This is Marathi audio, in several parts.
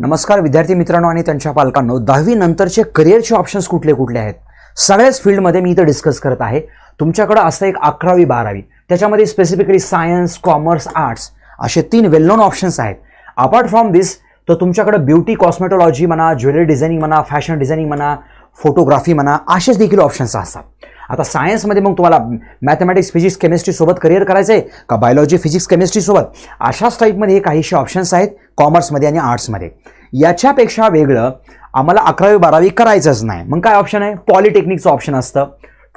नमस्कार विद्यार्थी मित्रांनो आणि त्यांच्या पालकांनो, 10वी नंतरचे करिअरचे ऑप्शन्स कुठले कुठले आहेत सगळ्याच फील्डमध्ये मी इथं डिस्कस करत आहे. तुमच्याकडे असतं एक 11वी 12वी, त्याच्यामध्ये स्पेसिफिकली सायन्स, कॉमर्स, आर्ट्स असे 3 वेल नोन ऑप्शन्स आहेत. अपार्ट फ्रॉम दिस तर तुमच्याकडे ब्युटी कॉस्मेटॉलॉजी म्हणा, ज्वेलरी डिझायनिंग म्हणा, फॅशन डिझायनिंग म्हणा, फोटोग्राफी म्हणा, असेच देखील ऑप्शन्स असतात. आता सायन्समध्ये मग तुम्हाला मॅथमॅटिक्स, फिजिक्स, केमिस्ट्री सोबत करिअर करायचं आहे का बायोलॉजी, फिजिक्स, केमिस्ट्री सोबत, अशाच टाईपमध्ये हे काहीशे ऑप्शन्स आहेत कॉमर्समध्ये आणि आर्ट्समध्ये. याच्यापेक्षा वेगळं आम्हाला 11वी 12वी करायचंच नाही. मग काय ऑप्शन आहे? पॉलिटेक्निकचं ऑप्शन असतं,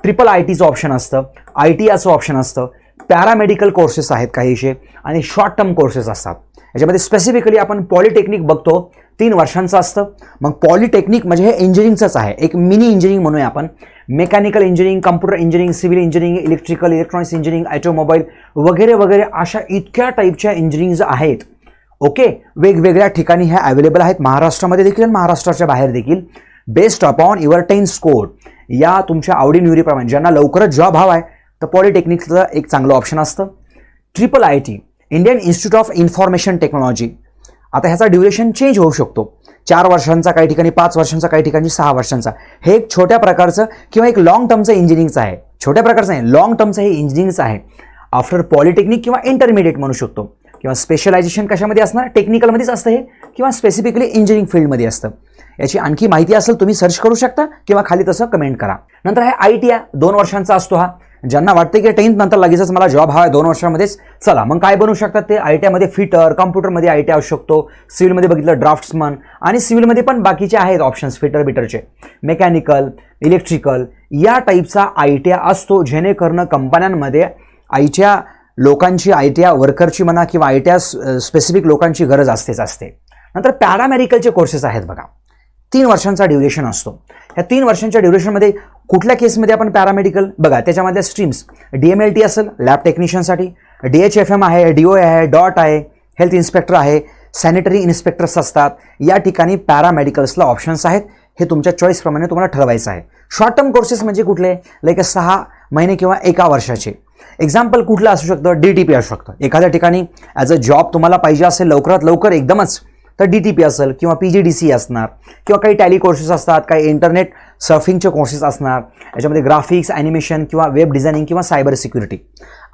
ट्रिपल ITचं ऑप्शन असतं, ITIचं ऑप्शन असतं, पॅरामेडिकल कोर्सेस आहेत काहीशे आणि शॉर्ट टर्म कोर्सेस असतात. याच्यामध्ये स्पेसिफिकली आपण पॉलिटेक्निक बघतो, 3 वर्षांचं असतं. मग पॉलिटेक्निक म्हणजे हे इंजिनिअरिंगचंच आहे, एक मिनी इंजिनिअरिंग म्हणूया आपण. Mechanical engineering, computer engineering, civil engineering, electrical, electronics engineering, automobile वगैरे वगैरे अशा इतक्या टाईपच्या इंजिनिअरिंग्ज आहेत. ओके, वेगवेगळ्या ठिकाणी ह्या अवेलेबल आहेत, महाराष्ट्रामध्ये देखील आणि महाराष्ट्राच्या बाहेर देखील. बेस्ड अपॉन युअर 10 स्कोर, या तुमच्या आवडीनिवडीप्रमाणे ज्यांना लवकरच जॉब हवा आहे तर पॉलिटेक्निकचं एक चांगलं ऑप्शन असतं. Triple IT, Indian institute of information technology. आता ह्याचा ड्युरेशन चेंज होऊ शकतो, 4 वर्षांचा, काही ठिकाणी 5 वर्षांचा, काही ठिकाणी 6 वर्षांचा. हे एक छोट्या प्रकारचं किंवा एक लॉंग टर्मचं इंजिनिअरिंगचं आहे. छोट्या प्रकारचं आहे, लॉंग टर्मचं हे इंजिनिअरिंगचं आहे. आफ्टर पॉलिटेक्निक किंवा इंटरमिडिएट म्हणू शकतो. किंवा स्पेशलायझेशन कशामध्ये असणार? टेक्निकलमध्येच असतं हे, किंवा स्पेसिफिकली इंजिनिअरिंग फील्डमध्ये असतं. याची आणखी माहिती असेल तुम्ही सर्च करू शकता किंवा खाली तसं कमेंट करा. नंतर हे ITI 2 वर्षांचा असतो. हा ज्यांना वाटते की 10th नंतर लगेचच मला जॉब हवा आहे 2 वर्षांमध्येच, चला मग काय बनवू शकतात ते? ITIमध्ये फिटर, कम्प्युटरमध्ये ITI असू शकतो, सिव्हिलमध्ये बघितलं ड्राफ्ट्समन, आणि सिव्हिलमध्ये पण बाकीचे आहेत ऑप्शन्स फिटर बिटरचे, मेकॅनिकल, इलेक्ट्रिकल या टाईपचा ITI असतो, जेणेकरून कंपन्यांमध्ये ITI लोकांची, ITI वर्करची म्हणा किंवा ITI स्पेसिफिक लोकांची गरज असतेच असते. नंतर पॅरामेडिकलचे कोर्सेस आहेत बघा, 3 वर्षांचा ड्युरेशन असतो. ह्या 3 वर्षांच्या ड्युरेशनमध्ये कुठल्या केसमध्ये आपण पॅरामेडिकल बघा, त्याच्यामध्ये स्ट्रीम्स DMLT असेल लॅब टेक्निशियनसाठी, DHFM आहे, DOA आहे, डॉट आहे, हेल्थ इन्स्पेक्टर आहे, सॅनिटरी इन्स्पेक्टर्स असतात. या ठिकाणी पॅरामेडिकल्सला ऑप्शन्स आहेत. हे तुमच्या चॉईसप्रमाणे तुम्हाला ठरवायचं आहे. शॉर्ट टर्म कोर्सेस म्हणजे कुठले? लाईक 6 महिने किंवा 1 वर्षाचे. एक्झाम्पल कुठलं असू शकतं? DTP असू शकतं. एखाद्या ठिकाणी ॲज अ जॉब तुम्हाला पाहिजे असेल लवकरात लवकर एकदमच, तर DTP असेल, किंवा PGDC असणार, किंवा काही टॅली कोर्सेस असतात, काही इंटरनेट सर्फिंगचे कोर्सेस असणार. याच्यामध्ये ग्राफिक्स, ॲनिमेशन किंवा वेब डिझायनिंग किंवा सायबर सिक्युरिटी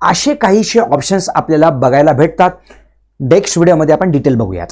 असे काहीशे ऑप्शन्स आपल्याला बघायला भेटतात. नेक्स्ट व्हिडिओमध्ये आपण डिटेल बघूयात.